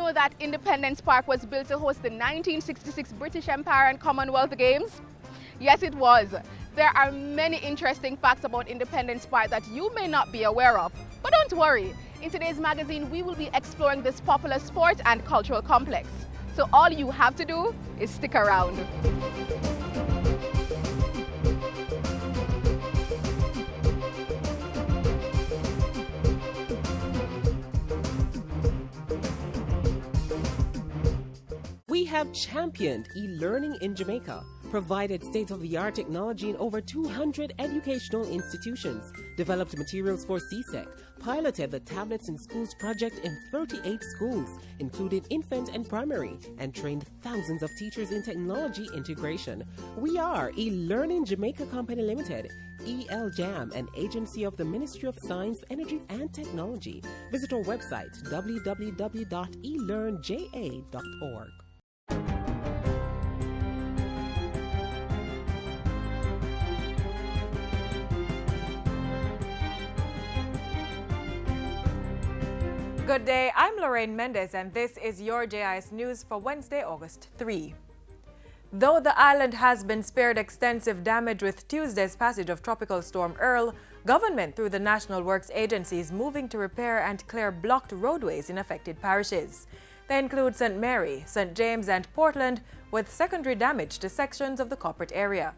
know that Independence Park was built to host the 1966 British Empire and Commonwealth Games? Yes, it was. There are many interesting facts about Independence Park that you may not be aware of. But don't worry, in today's magazine we will be exploring this popular sport and cultural complex. So all you have to do is stick around. We have championed e-learning in Jamaica, provided state-of-the-art technology in over 200 educational institutions, developed materials for CSEC, piloted the Tablets in Schools project in 38 schools, including infant and primary, and trained thousands of teachers in technology integration. We are eLearning Jamaica Company Limited, ELJAM, an agency of the Ministry of Science, Energy and Technology. Visit our website, www.elearnja.org. Good day, I'm Lorraine Mendez and this is your JIS News for Wednesday, August 3. Though the island has been spared extensive damage with Tuesday's passage of Tropical Storm Earl, government through the National Works Agency is moving to repair and clear blocked roadways in affected parishes. They include St. Mary, St. James and Portland, with secondary damage to sections of the corporate area.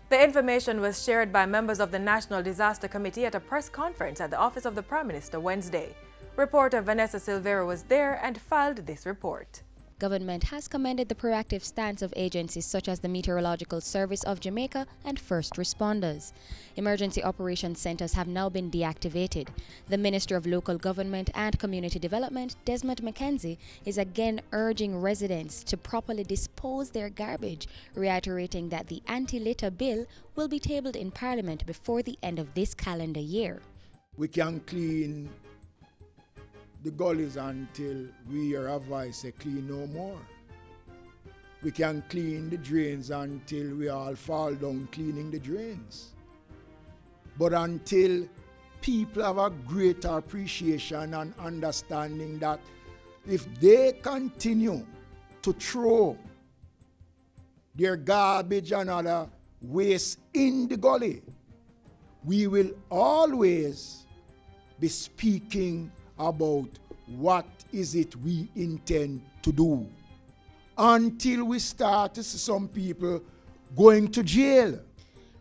The information was shared by members of the National Disaster Committee at a press conference at the Office of the Prime Minister Wednesday. Reporter Vanessa Silvera was there and filed this report. Government has commended the proactive stance of agencies such as the Meteorological Service of Jamaica and first responders. Emergency operations centers have now been deactivated. The Minister of Local Government and Community Development, Desmond McKenzie, is again urging residents to properly dispose their garbage, reiterating that the anti-litter bill will be tabled in Parliament before the end of this calendar year. We can clean the gullies until we are advised to clean no more. We can clean the drains until we all fall down cleaning the drains. But until people have a greater appreciation and understanding that if they continue to throw their garbage and other waste in the gully, we will always be speaking about what is it we intend to do until we start to see some people going to jail.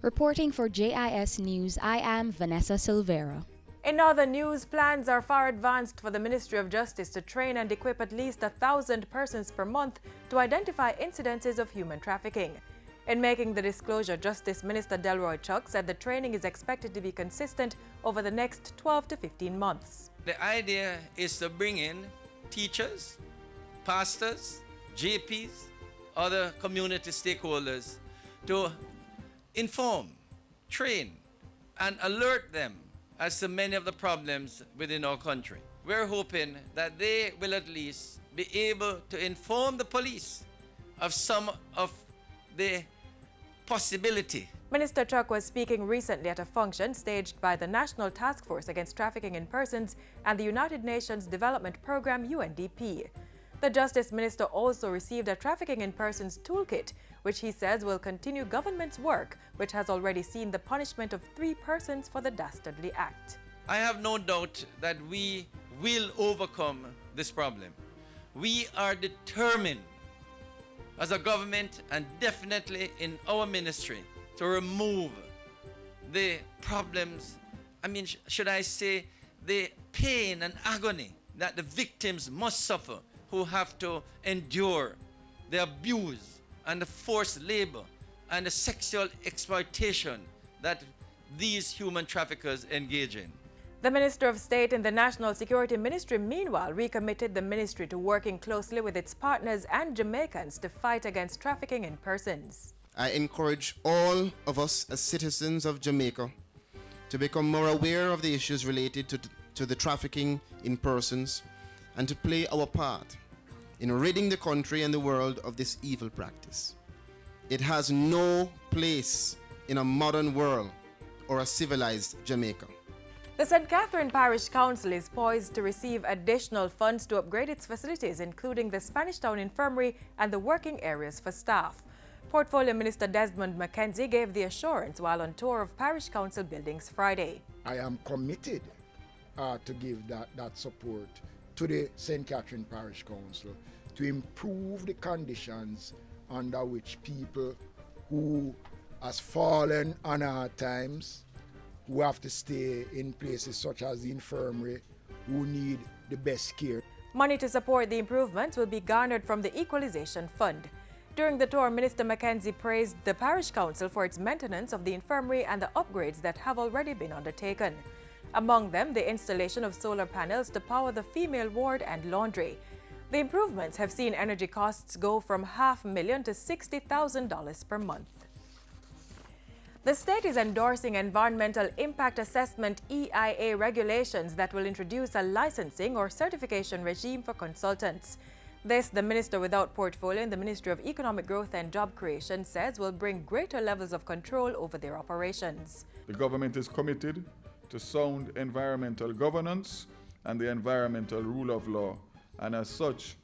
Reporting for JIS News, I am Vanessa Silvera. In other news, plans are far advanced for the Ministry of Justice to train and equip at least 1,000 persons per month to identify incidences of human trafficking. In making the disclosure, Justice Minister Delroy Chuck said the training is expected to be consistent over the next 12 to 15 months. The idea is to bring in teachers, pastors, JPs, other community stakeholders to inform, train, and alert them as to many of the problems within our country. We're hoping that they will at least be able to inform the police of some of the possibility. Minister Chuck was speaking recently at a function staged by the National Task Force Against Trafficking in Persons and the United Nations Development Program UNDP. The Justice Minister also received a Trafficking in Persons toolkit, which he says will continue government's work, which has already seen the punishment of 3 persons for the dastardly act. I have no doubt that we will overcome this problem. We are determined as a government and definitely in our ministry to remove the problems, should I say, the pain and agony that the victims must suffer who have to endure the abuse and the forced labor and the sexual exploitation that these human traffickers engage in. The Minister of State in the National Security Ministry, meanwhile, recommitted the ministry to working closely with its partners and Jamaicans to fight against trafficking in persons. I encourage all of us as citizens of Jamaica to become more aware of the issues related to the trafficking in persons and to play our part in ridding the country and the world of this evil practice. It has no place in a modern world or a civilized Jamaica. The St. Catherine Parish Council is poised to receive additional funds to upgrade its facilities, including the Spanish Town Infirmary and the working areas for staff. Portfolio Minister Desmond McKenzie gave the assurance while on tour of Parish Council buildings Friday. I am committed to give that support to the St. Catherine Parish Council to improve the conditions under which people who has fallen on hard times, who have to stay in places such as the infirmary, who need the best care. Money to support the improvements will be garnered from the Equalization Fund. During the tour, Minister McKenzie praised the Parish Council for its maintenance of the infirmary and the upgrades that have already been undertaken. Among them, the installation of solar panels to power the female ward and laundry. The improvements have seen energy costs go from $500,000 to $60,000 per month. The state is endorsing Environmental Impact Assessment EIA regulations that will introduce a licensing or certification regime for consultants. This, the Minister without portfolio in the Ministry of Economic Growth and Job Creation says will bring greater levels of control over their operations. The government is committed to sound environmental governance and the environmental rule of law, and as such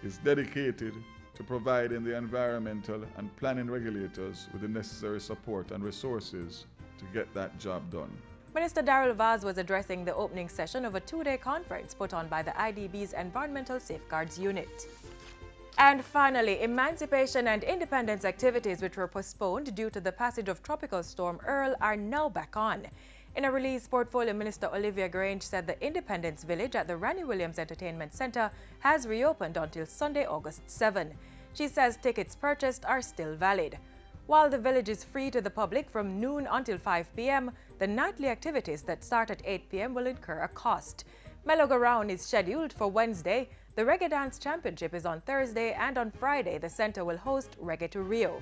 is dedicated to providing the environmental and planning regulators with the necessary support and resources to get that job done. Minister Darrell Vaz was addressing the opening session of a two-day conference put on by the IDB's Environmental Safeguards Unit. And finally, emancipation and independence activities which were postponed due to the passage of Tropical Storm Earl are now back on. In a release, Portfolio Minister Olivia Grange said the Independence Village at the Ranny Williams Entertainment Center has reopened until Sunday, August 7. She says tickets purchased are still valid. While the village is free to the public from noon until 5 p.m., the nightly activities that start at 8 p.m. will incur a cost. Mellow-Go-Round is scheduled for Wednesday, the Reggae Dance Championship is on Thursday, and on Friday the center will host Reggae to Rio.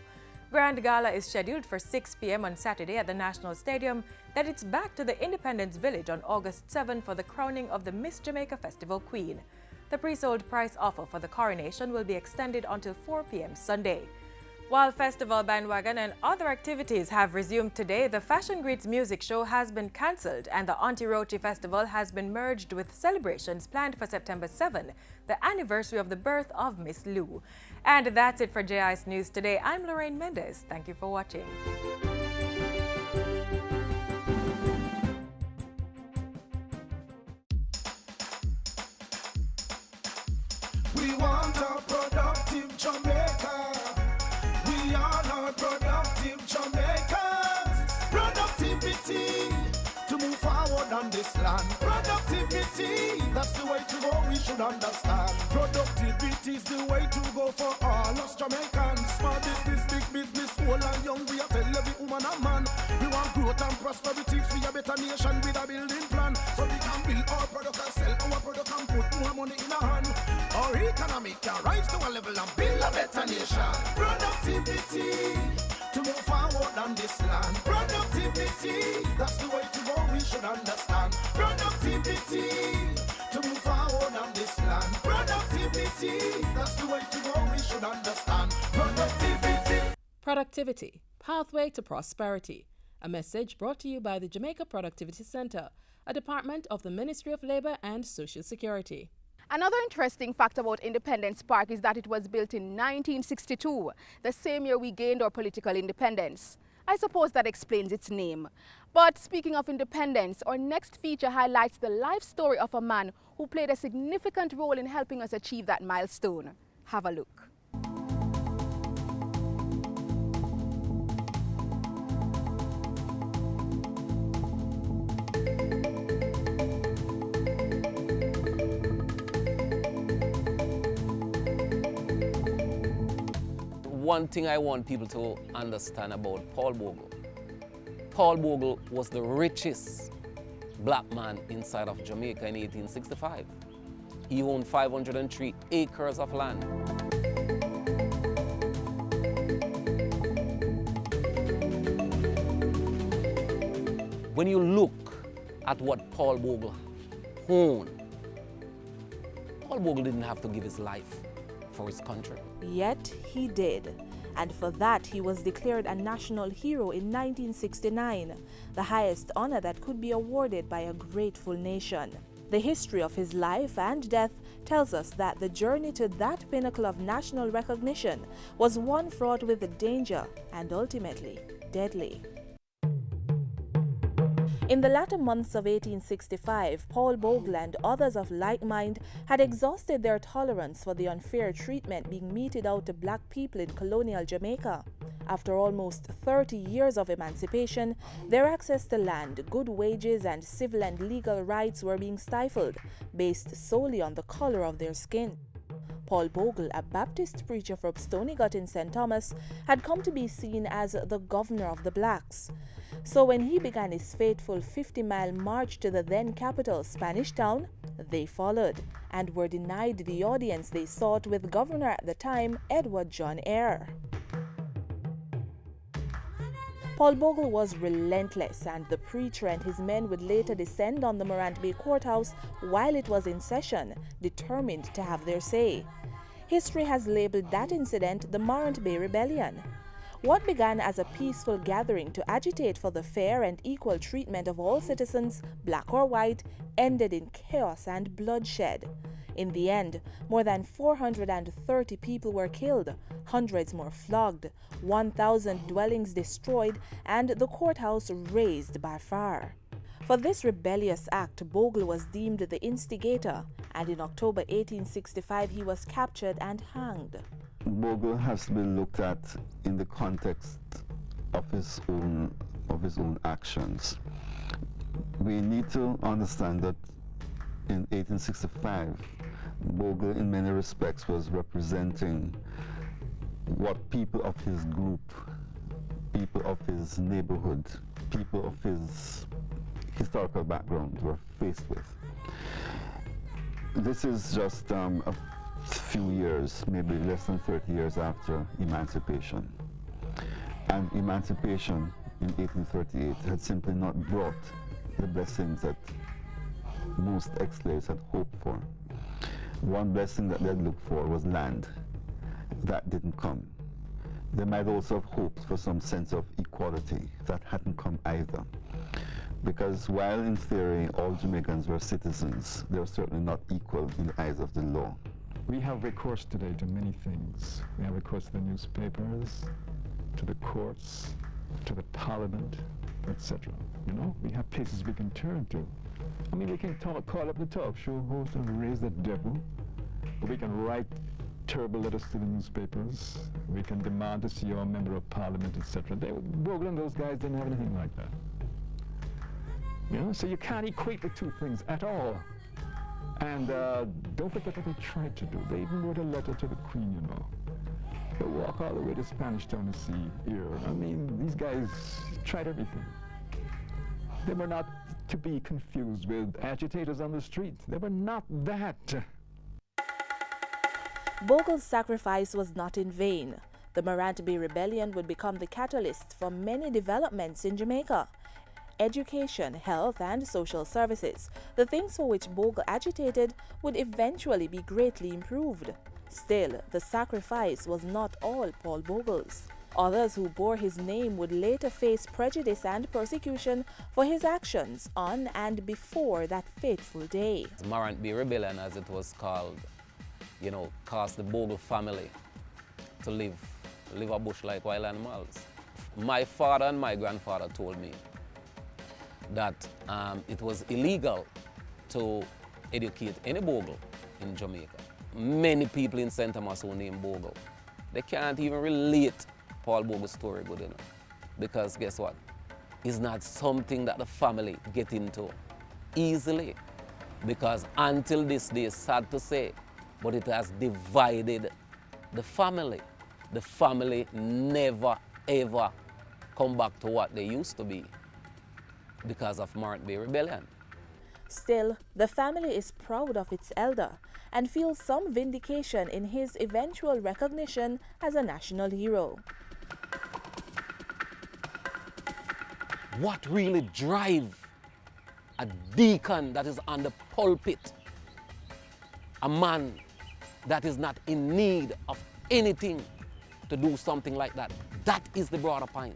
Grand Gala is scheduled for 6 p.m. on Saturday at the National Stadium. Then it's back to the Independence Village on August 7 for the crowning of the Miss Jamaica Festival Queen. The pre-sold price offer for the coronation will be extended until 4 p.m. Sunday. While festival bandwagon and other activities have resumed today, the Fashion Greets music show has been cancelled and the Auntie Rochi Festival has been merged with celebrations planned for September 7, the anniversary of the birth of Miss Lou. And that's it for JIS News today. I'm Lorraine Mendez. Thank you for watching. We want a productive Jamaica. We are not productive Jamaicans. Productivity to move forward on this land. Productivity, that's the way to go, we should understand. Productivity is the way to go for all us Jamaicans. Small business, big business, old and young, we are tell every woman and man. We want growth and prosperity for a better nation with a building plan. So we can build our product and sell our product and put more money in our hand. Our economy can rise to a level and build a better nation. Productivity to move forward on this land. Productivity, that's the way to go, we should understand. Productivity to move forward on this land. Productivity, that's the way to go, we should understand. Productivity. Productivity, Pathway to Prosperity. A message brought to you by the Jamaica Productivity Center, a department of the Ministry of Labor and Social Security. Another interesting fact about Independence Park is that it was built in 1962, the same year we gained our political independence. I suppose that explains its name. But speaking of independence, our next feature highlights the life story of a man who played a significant role in helping us achieve that milestone. Have a look. One thing I want people to understand about Paul Bogle. Paul Bogle was the richest black man inside of Jamaica in 1865. He owned 503 acres of land. When you look at what Paul Bogle owned, Paul Bogle didn't have to give his life for his country. Yet he did. and for that he was declared a national hero in 1969, the highest honor that could be awarded by a grateful nation. The history of his life and death tells us that the journey to that pinnacle of national recognition was one fraught with danger and ultimately deadly. In the latter months of 1865, Paul Bogle and others of like mind had exhausted their tolerance for the unfair treatment being meted out to black people in colonial Jamaica. After almost 30 years of emancipation, their access to land, good wages, and civil and legal rights were being stifled, based solely on the color of their skin. Paul Bogle, a Baptist preacher from Stonygut in St. Thomas, had come to be seen as the governor of the blacks. So when he began his fateful 50-mile march to the then capital, Spanish Town, they followed and were denied the audience they sought with Governor at the time, Edward John Eyre. Paul Bogle was relentless, and the preacher and his men would later descend on the Morant Bay courthouse while it was in session, determined to have their say. History has labeled that incident the Morant Bay Rebellion. What began as a peaceful gathering to agitate for the fair and equal treatment of all citizens, black or white, ended in chaos and bloodshed. In the end, more than 430 people were killed, hundreds more flogged, 1,000 dwellings destroyed, and the courthouse razed by fire. For this rebellious act, Bogle was deemed the instigator, and in October 1865 he was captured and hanged. Bogle has to be looked at in the context of his own actions. We need to understand that in 1865, Bogle in many respects was representing what people of his group, people of his neighborhood, people of his historical background were faced with. This is just a few years, maybe less than 30 years after emancipation. And emancipation in 1838 had simply not brought the blessings that most ex-slaves had hoped for. One blessing that they had looked for was land. That didn't come. They might also have hoped for some sense of equality. That hadn't come either. Because while in theory all Jamaicans were citizens, they were certainly not equal in the eyes of the law. We have recourse today to many things. We have recourse to the newspapers, to the courts, to the parliament, etc. You know, we have places we can turn to. I mean, we can call up the talk show host and raise the devil. Or we can write terrible letters to the newspapers. We can demand to see our member of parliament, etc. Bogle and those guys didn't have anything like that. You know, so you can't equate the two things at all. And don't forget what they tried to do. They even wrote a letter to the Queen, you know. They walk all the way to Spanish Town to see here. I mean, these guys tried everything. They were not to be confused with agitators on the street. They were not that. Bogle's sacrifice was not in vain. The Morant Bay Rebellion would become the catalyst for many developments in Jamaica. Education, health, and social services, the things for which Bogle agitated, would eventually be greatly improved. Still, the sacrifice was not all Paul Bogle's. Others who bore his name would later face prejudice and persecution for his actions on and before that fateful day. The Morant Bay Rebellion, as it was called, you know, caused the Bogle family to live a bush like wild animals. My father and my grandfather told me that it was illegal to educate any Bogle in Jamaica. Many people in St. Thomas who name Bogle, they can't even relate Paul Bogle's story good enough. Because guess what? It's not something that the family get into easily. Because until this day, sad to say, but it has divided the family. The family never ever come back to what they used to be because of Morant Bay Rebellion. Still, the family is proud of its elder and feels some vindication in his eventual recognition as a national hero. What really drives a deacon that is on the pulpit, a man that is not in need of anything, to do something like that. That is the broader point.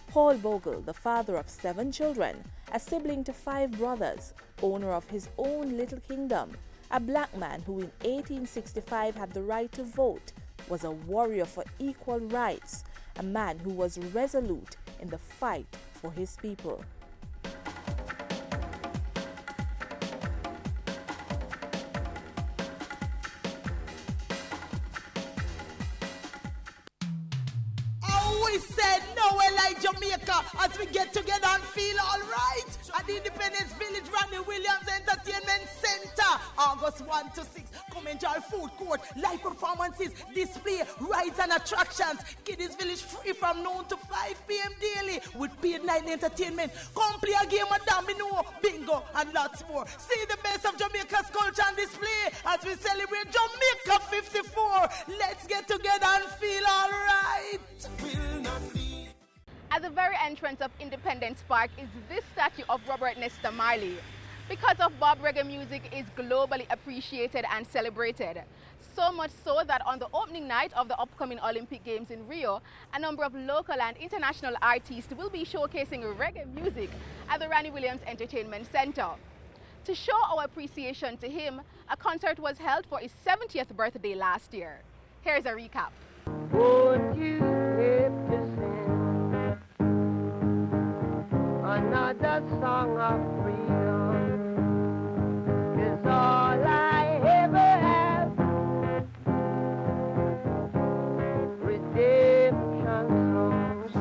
Paul Bogle, the father of 7 children, a sibling to 5 brothers, owner of his own little kingdom, a black man who in 1865 had the right to vote, was a warrior for equal rights, a man who was resolute in the fight for his people. We said nowhere like Jamaica as we get together and feel all right at the Independence Village Randy Williams Entertainment Center, August 1 to 6. Come enjoy food court, live performances, display, rides and attractions. Kiddies Village free from noon to 5 p.m. daily with paid night entertainment. Come play a game of domino, bingo and lots more. See the best of Jamaica's culture and display as we celebrate Jamaica 54. Let's get together and feel all right. At the very entrance of Independence Park is this statue of Robert Nesta Marley. Because of Bob, reggae music is globally appreciated and celebrated. So much so that on the opening night of the upcoming Olympic Games in Rio, a number of local and international artists will be showcasing reggae music at the Randy Williams Entertainment Center. To show our appreciation to him, a concert was held for his 70th birthday last year. Here's a recap. Won't you help to sing another song of freedom? Is all I ever have. Redemption songs.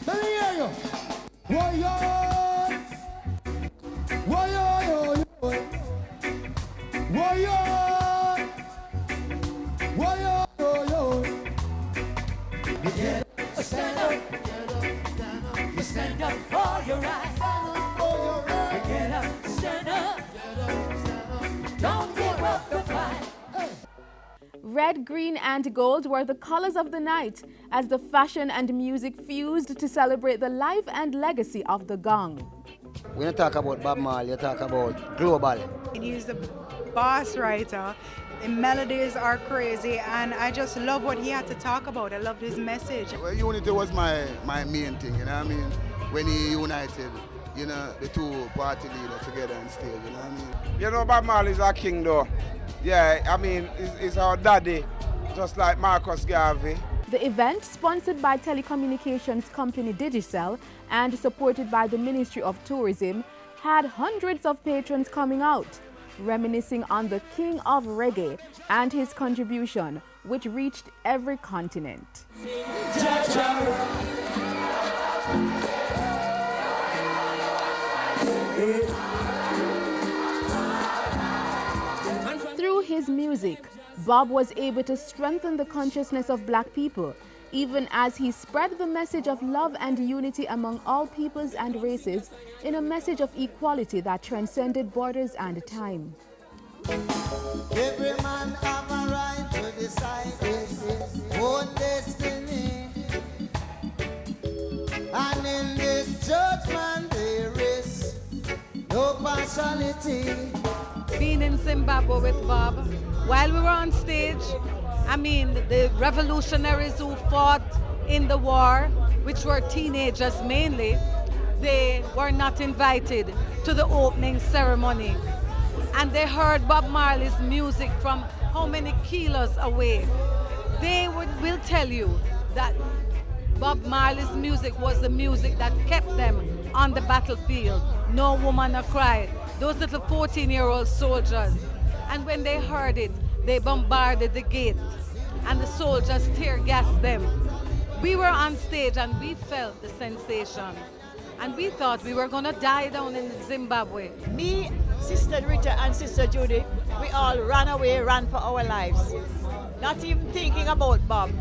Let me hear you. Why yo? Why yo? Why yo? Why yo? You get up, stand up, you stand up for your right. You get up, stand up, don't give up the fight. Red, green and gold were the colors of the night as the fashion and music fused to celebrate the life and legacy of the gong. When you talk about Bob Marley, you talk about global. He's the boss writer. The melodies are crazy, and I just love what he had to talk about. I loved his message. Well, unity was my main thing, you know what I mean? When he united, you know, the two party leaders together on stage, you know what I mean? You know, Bob Marley's our king, though. Yeah, I mean, he's our daddy, just like Marcus Garvey. The event, sponsored by telecommunications company Digicel and supported by the Ministry of Tourism, had hundreds of patrons coming out, reminiscing on the king of reggae and his contribution, which reached every continent. Through his music, Bob was able to strengthen the consciousness of black people, even as he spread the message of love and unity among all peoples and races in a message of equality that transcended borders and time. Every man have a right to decide his own destiny, and in this judgment there is no partiality. Being in Zimbabwe with Bob, while we were on stage, I mean, the revolutionaries who fought in the war, which were teenagers mainly, they were not invited to the opening ceremony. And they heard Bob Marley's music from how many kilos away. They will tell you that Bob Marley's music was the music that kept them on the battlefield. No woman a cry. Those little 14-year-old soldiers. And when they heard it, they bombarded the gate and the soldiers tear gassed them. We were on stage and we felt the sensation. And we thought we were gonna die down in Zimbabwe. Me, Sister Rita and Sister Judy, we all ran away, ran for our lives. Not even thinking about Bob.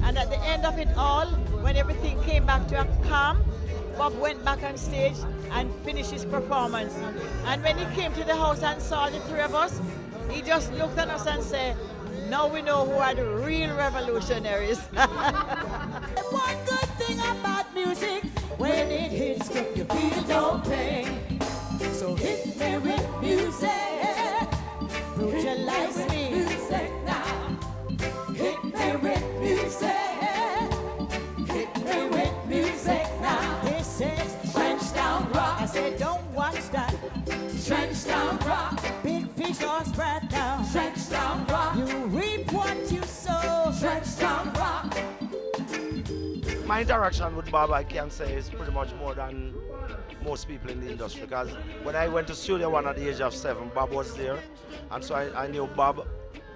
And at the end of it all, when everything came back to a calm, Bob went back on stage and finished his performance. And when he came to the house and saw the three of us, he just looked at us and said, now we know who are the real revolutionaries. One good thing about music, when it hits you, you feel no pain. So hit me with music. Visualize me. Music now. Hit me with music. Hit me with music now. This is French Town Rock. I said, don't watch that. French Town Rock. Big fish or spread down. French Town Rock. You reap what you sow. French Town Rock. My interaction with Bob, I can say, is pretty much more than most people in the industry, because when I went to Studio One at the age of 7, Bob was there, and so I knew Bob,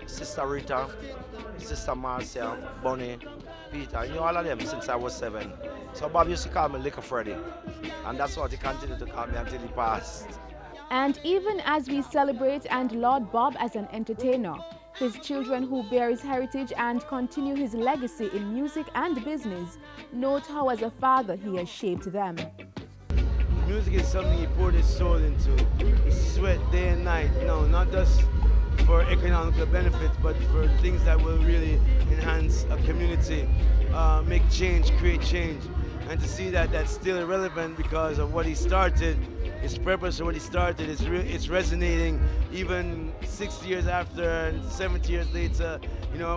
Sister Rita, Sister Marcia, Bonnie, Peter. I knew all of them since I was 7. So Bob used to call me Little Freddy, and that's what he continued to call me until he passed. And even as we celebrate and laud Bob as an entertainer, his children who bear his heritage and continue his legacy in music and business note how as a father he has shaped them. Music is something he poured his soul into. He sweat day and night, not just for economical benefits, but for things that will really enhance a community, make change, create change. And to see that that's still relevant because of what he started, his purpose of what he started, it's resonating even 60 years after and 70 years later,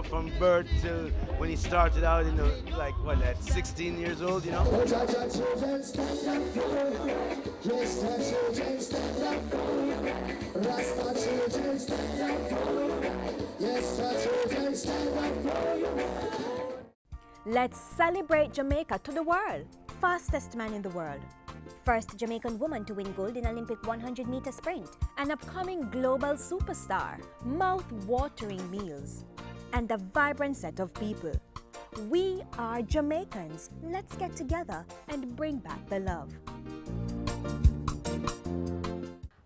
from birth till when he started out, at 16 years old, Let's celebrate Jamaica to the world. Fastest man in the world. First Jamaican woman to win gold in Olympic 100-meter sprint. An upcoming global superstar. Mouth-watering meals. And a vibrant set of people. We are Jamaicans. Let's get together and bring back the love.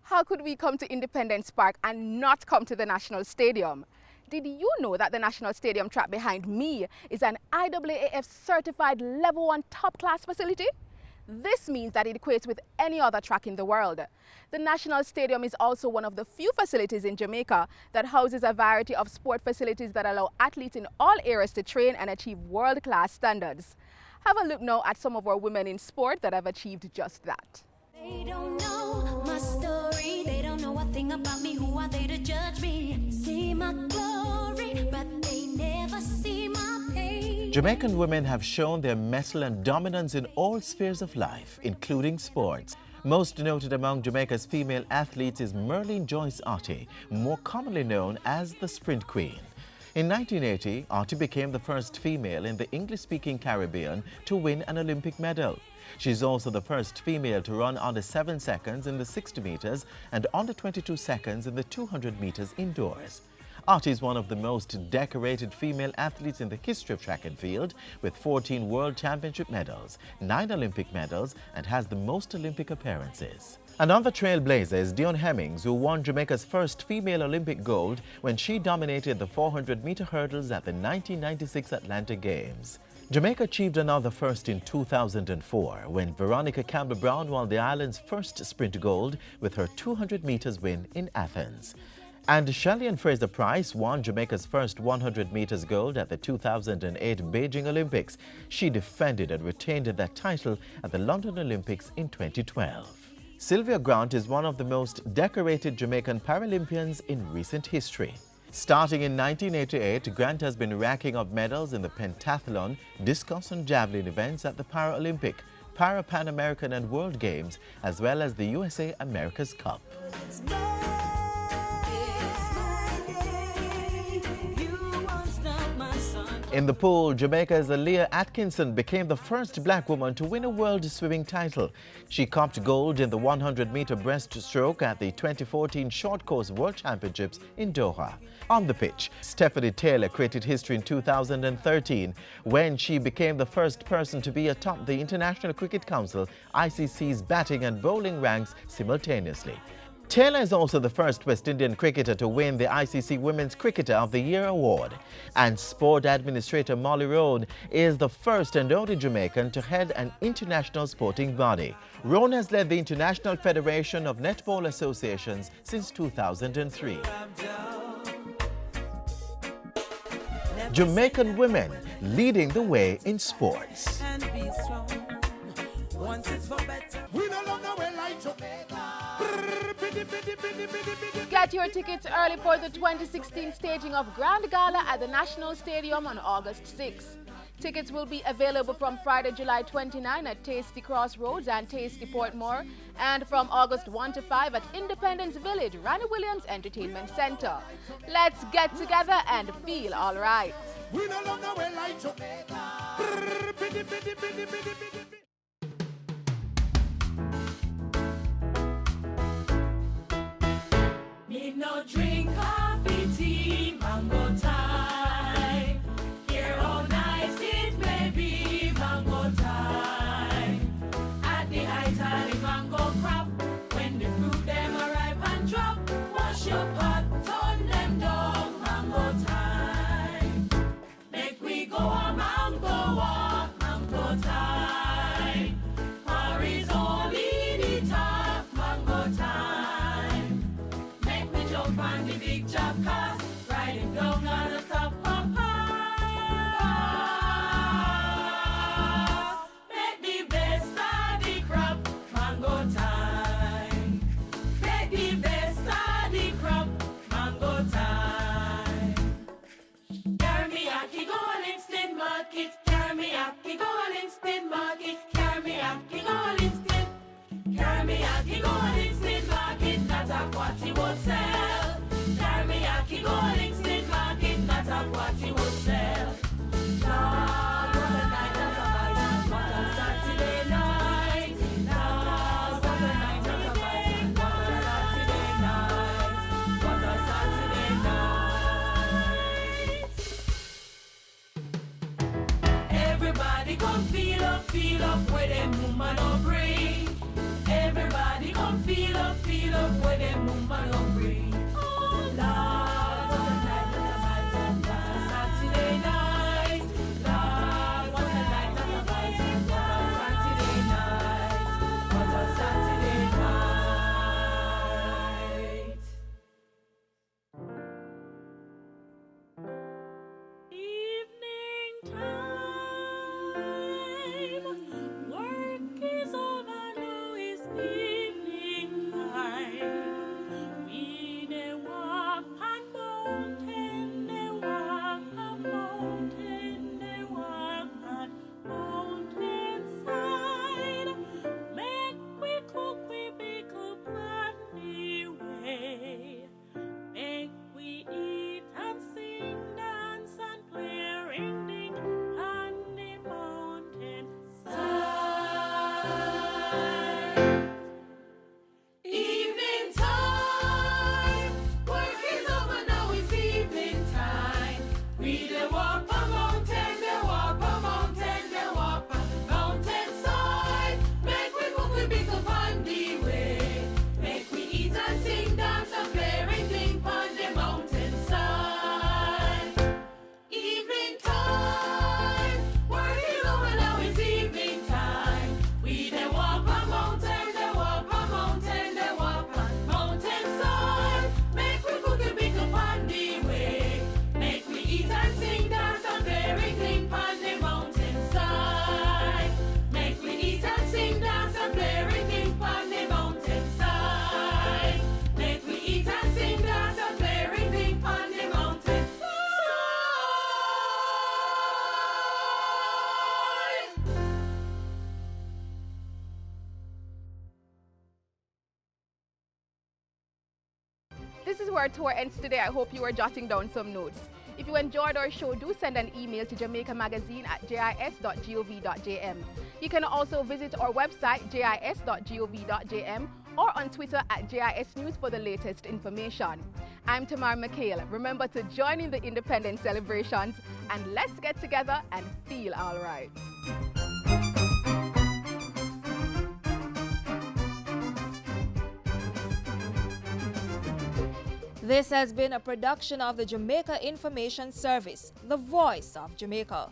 How could we come to Independence Park and not come to the National Stadium? Did you know that the National Stadium track behind me is an IAAF certified level 1 top-class facility? This means that it equates with any other track in the world. The National Stadium is also one of the few facilities in Jamaica that houses a variety of sport facilities that allow athletes in all areas to train and achieve world-class standards. Have a look now at some of our women in sport that have achieved just that. They don't know my story, they don't know a thing about me, who are they to judge me? See my glory, but they never see my pain. Jamaican women have shown their mettle and dominance in all spheres of life, including sports. Most noted among Jamaica's female athletes is Merlene Joyce Ottey, more commonly known as the Sprint Queen. In 1980, Ottey became the first female in the English-speaking Caribbean to win an Olympic medal. She's also the first female to run under 7 seconds in the 60 meters and under 22 seconds in the 200 meters indoors. Ottey is one of the most decorated female athletes in the history of track and field, with 14 World Championship medals, 9 Olympic medals, and has the most Olympic appearances. Another trailblazer is Dion Hemmings, who won Jamaica's first female Olympic gold when she dominated the 400-meter hurdles at the 1996 Atlanta Games. Jamaica achieved another first in 2004 when Veronica Campbell-Brown won the island's first sprint gold with her 200 meters win in Athens. And Shelley-Ann Fraser-Price won Jamaica's first 100 meters gold at the 2008 Beijing Olympics. She defended and retained that title at the London Olympics in 2012. Sylvia Grant is one of the most decorated Jamaican Paralympians in recent history. Starting in 1988, Grant has been racking up medals in the pentathlon, discus and javelin events at the Paralympic, Pan American and World Games, as well as the USA America's Cup. In the pool, Jamaica's Aaliyah Atkinson became the first black woman to win a world swimming title. She copped gold in the 100-meter breaststroke at the 2014 Short Course World Championships in Doha. On the pitch, Stephanie Taylor created history in 2013 when she became the first person to be atop the International Cricket Council ICC's batting and bowling ranks simultaneously. Taylor is also the first West Indian cricketer to win the ICC Women's Cricketer of the Year award. And sport administrator Molly Rohn is the first and only Jamaican to head an international sporting body. Rohn has led the International Federation of Netball Associations since 2003. Jamaican women leading the way in sports. We no longer like Jamaica. Get your tickets early for the 2016 staging of Grand Gala at the National Stadium on August 6. Tickets will be available from Friday, July 29 at Tasty Crossroads and Tasty Portmore, and from August 1 to 5 at Independence Village, Ranny Williams Entertainment Center. Let's get together and feel all right. We no longer wear like Jamaica. Me no drink coffee, tea, mango time. Hear how nice it may be, mango time. At the height of the mango crop, when the fruit them arrive and drop, wash your pot, turn them down, mango time. Make we go a mango walk, mango time. Paris only the top, mango time. Make me jump on the big job cars, riding down on the top of us. Make the best of the crop, mango time. Make the best of the crop, mango time. Carry me aki go all instant market. Carry me aki go all instant market. Carry me aki go all instant. Carry me aki go all instant market. Not a what he would sell. Carry me aki go all instant market. Not a what he would sell. Lord, what a night that a what a Saturday night. Lord, what a night that a what a Saturday night. What a Saturday night. Everybody come feel up where them woman no bring. Everybody come feel up where them woman no bring. Oh Lord, what a night, what a Saturday night. Lord, what a night, what a Saturday night. What a Saturday night. Evening time, work is over, now is evening time. We dey walk on mountain, dey walk on mountain, dey walk on mountain side. Make we cook, we bake up on the way. Make we eat and sing, dance and play ring ding on the mountain side. Evening time, work is over, now it's evening time. We dey walk a mountain, dey walk a mountain, dey walk a mountain side. Make we cook, we bake up on the way. Make we eat and sing, dance and play ring ding on the mountain side. Evening time, work is over, now it's evening time. We dey walk a mountain, dey walk a mountain, dey walk a mountain side. Make we cook a big up on the way. Make we eat and sing, dance and play ring ding on the mountain side. Make we eat and sing, dance and play ring ding on the mountain side. Make we eat and sing, dance and play ring ding on the mountain side. This is where our tour ends today. I hope you are jotting down some notes. If you enjoyed our show, do send an email to jamaicamagazine@jis.gov.jm. You can also visit our website, jis.gov.jm, or on Twitter @JIS News for the latest information. I'm Tamar McHale. Remember to join in the independence celebrations, and let's get together and feel all right. This has been a production of the Jamaica Information Service, the voice of Jamaica.